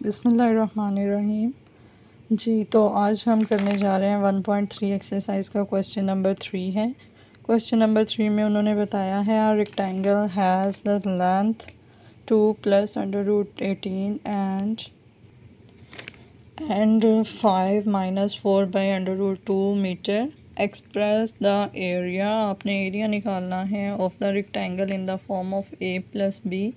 बिस्मिल्लाहिर्रहमानिर्रहीम। जी, तो आज हम करने जा रहे हैं 1.3 एक्सरसाइज का क्वेश्चन नंबर 3 है। क्वेश्चन नंबर 3 में उन्होंने बताया है a rectangle has the length 2 plus under root 18 and 5 minus 4 by under root 2 metre. Express the area, आपने एरिया निकालना है of the rectangle in the form of a plus B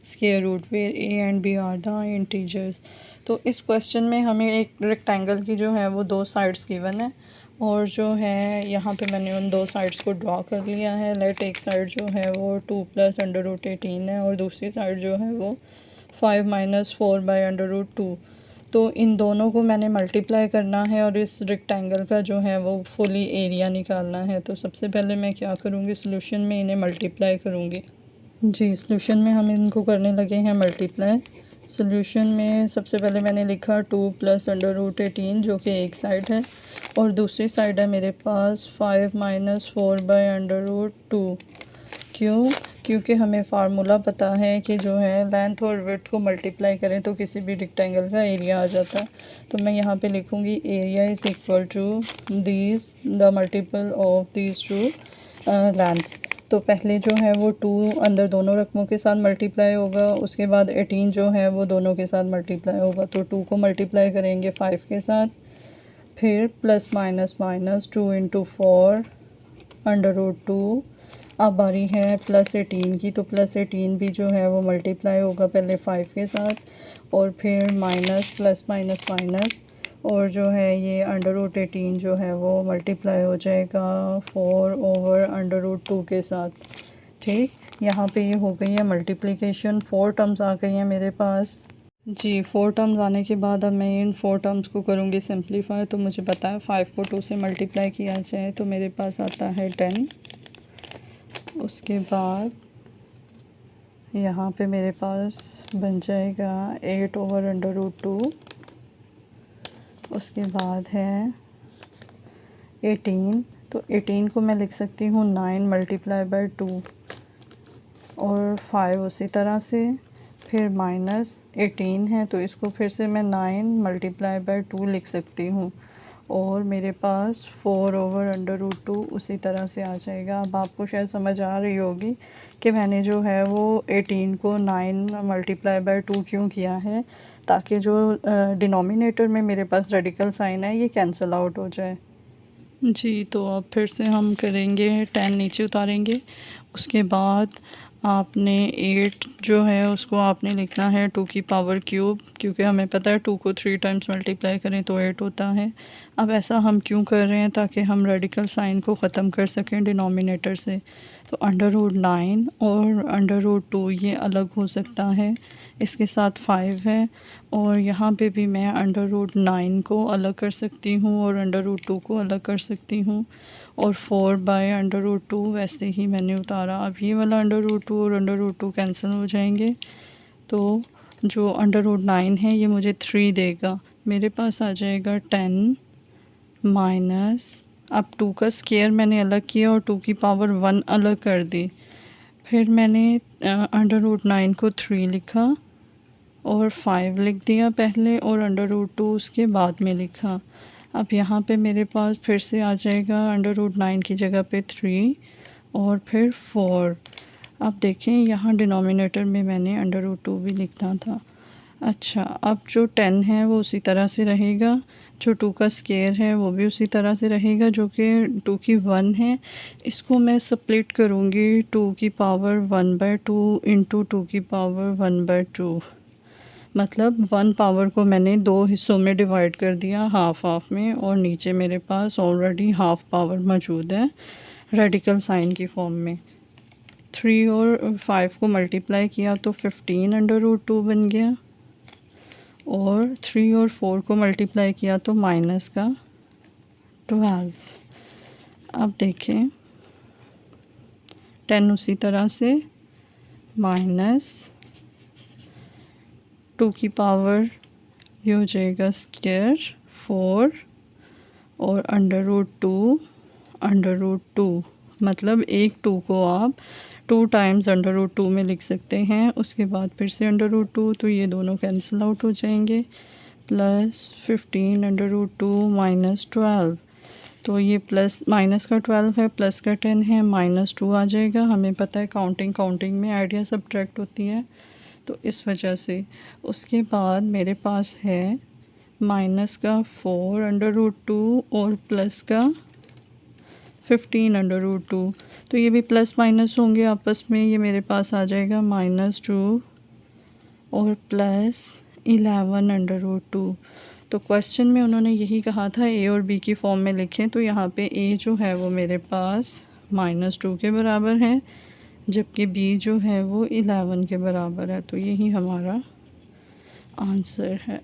square root where a and b are the integers. तो इस question में हमें एक rectangle की जो है वो दो साइड्स गिवन है और जो है यहाँ पे मैंने उन दो साइड्स को ड्रॉ कर लिया है। लेट एक साइड जो है वो 2 प्लस अंडर रूट 18 है और दूसरी साइड जो है वो 5 माइनस 4 बाई अंडर रूट 2। तो इन दोनों को मैंने मल्टीप्लाई करना है और इस रेक्टेंगल का जो है वो फुली एरिया निकालना है। तो सबसे पहले मैं क्या करूँगी, सोल्यूशन में इन्हें मल्टीप्लाई करूँगी। जी, सोल्यूशन में हम इनको करने लगे हैं मल्टीप्लाई। सोल्यूशन में सबसे पहले मैंने लिखा 2 प्लस अंडर रूट 18 जो कि एक साइड है और दूसरी साइड है मेरे पास 5 माइनस 4 बाई अंडर रूट 2। क्योंकि हमें फार्मूला पता है कि जो है लेंथ और विड्थ को मल्टीप्लाई करें तो किसी भी रेक्टेंगल का एरिया आ जाता है। तो मैं यहाँ पे लिखूँगी area is equal to these the multiple of these two lengths. तो पहले जो है वो 2 अंदर दोनों रकमों के साथ मल्टीप्लाई होगा, उसके बाद 18 जो है वो दोनों के साथ मल्टीप्लाई होगा। तो 2 को मल्टीप्लाई करेंगे 5 के साथ, फिर plus minus minus 2 into 4 under root 2। अब बारी है प्लस 18 की, तो प्लस 18 भी जो है वो मल्टीप्लाई होगा पहले 5 के साथ और फिर माइनस प्लस माइनस माइनस और जो है ये अंडर रूट 18 जो है वो मल्टीप्लाई हो जाएगा 4 ओवर अंडर रूट 2 के साथ। ठीक, यहाँ पे ये हो गई है मल्टीप्लिकेशन, 4 टर्म्स आ गई हैं मेरे पास। जी, 4 टर्म्स आने के बाद अब मैं इन 4 टर्म्स को करूँगी सिंप्लीफाई। तो मुझे पता है 5 को 2 से मल्टीप्लाई किया जाए तो मेरे पास आता है 10। उसके बाद यहाँ पे मेरे पास बन जाएगा 8 ओवर अंडर रूट 2। उसके बाद है 18, तो 18 को मैं लिख सकती हूँ 9 मल्टीप्लाई बाई 2 और 5 उसी तरह से। फिर माइनस 18 है तो इसको फिर से मैं 9 मल्टीप्लाई बाई 2 लिख सकती हूँ और मेरे पास 4 ओवर अंडर रूट 2 उसी तरह से आ जाएगा। अब आपको शायद समझ आ रही होगी कि मैंने जो है वो 18 को 9 मल्टीप्लाई बाई 2 क्यों किया है, ताकि जो डिनोमिनेटर में मेरे पास रेडिकल साइन है ये कैंसिल आउट हो जाए। जी, तो अब फिर से हम करेंगे 10 नीचे उतारेंगे। उसके बाद आपने 8 जो है उसको आपने लिखना है 2 की पावर क्यूब, क्योंकि हमें पता है 2 को 3 टाइम्स मल्टीप्लाई करें तो 8 होता है। अब ऐसा हम क्यों कर रहे हैं, ताकि हम रेडिकल साइन को ख़त्म कर सकें डिनोमिनेटर से। तो अंडर रूट 9 और अंडर रूट 2 ये अलग हो सकता है, इसके साथ 5 है और यहाँ पे भी मैं अंडर रूट 9 को अलग कर सकती हूँ और अंडर रूट 2 को अलग कर सकती हूँ और 4 बाय अंडर रूट 2 वैसे ही मैंने उतारा। अब ये वाला अंडर रूट 2 और अंडर रूट 2 कैंसिल हो जाएंगे, तो जो अंडर रूट 9 है ये मुझे 3 देगा। मेरे पास आ जाएगा 10 माइनस, अब 2 का स्क्वायर मैंने अलग किया और 2 की पावर 1 अलग कर दी। फिर मैंने अंडर रूट 9 को 3 लिखा और 5 लिख दिया पहले और अंडर रूट 2 उसके बाद में लिखा। अब यहाँ पे मेरे पास फिर से आ जाएगा अंडर रूट 9 की जगह पे 3 और फिर 4। अब देखें यहाँ डिनोमिनेटर में मैंने अंडर रूट 2 भी लिखना था। अच्छा, अब जो 10 है वो उसी तरह से रहेगा, जो 2 का स्क्वायर है वो भी उसी तरह से रहेगा, जो कि 2 की 1 है। इसको मैं स्प्लिट करूँगी 2 की पावर 1/2 इंटू 2 की पावर 1/2। मतलब 1 पावर को मैंने 2 हिस्सों में डिवाइड कर दिया, हाफ हाफ में, और नीचे मेरे पास ऑलरेडी हाफ पावर मौजूद है रेडिकल साइन की फॉर्म में। 3 और 5 को मल्टीप्लाई किया तो 15 अंडर रूट 2 बन गया और 3 और 4 को मल्टीप्लाई किया तो माइनस का 12। अब देखें 10 उसी तरह से माइनस 2 की पावर ये हो जाएगा स्क्वायर 4 और अंडर रूट 2 मतलब एक 2 को आप 2 टाइम्स अंडर रूट 2 में लिख सकते हैं। उसके बाद फिर से अंडर रूट 2, तो ये दोनों कैंसिल आउट हो जाएंगे। प्लस 15 अंडर रूट 2 माइनस 12, तो ये प्लस माइनस का 12 है, प्लस का 10 है, माइनस 2 आ जाएगा। हमें पता है काउंटिंग में आइडिया सब्ट्रैक्ट होती है, तो इस वजह से। उसके बाद मेरे पास है माइनस का 4 अंडर रूट 2 और प्लस का 15 अंडर रूट 2, तो ये भी प्लस माइनस होंगे आपस में। ये मेरे पास आ जाएगा -2 और प्लस 11 अंडर रूट 2। तो क्वेश्चन में उन्होंने यही कहा था ए और बी की फॉर्म में लिखें, तो यहाँ पे ए जो है वो मेरे पास -2 के बराबर है, जबकि बी जो है वो 11 के बराबर है। तो यही हमारा आंसर है।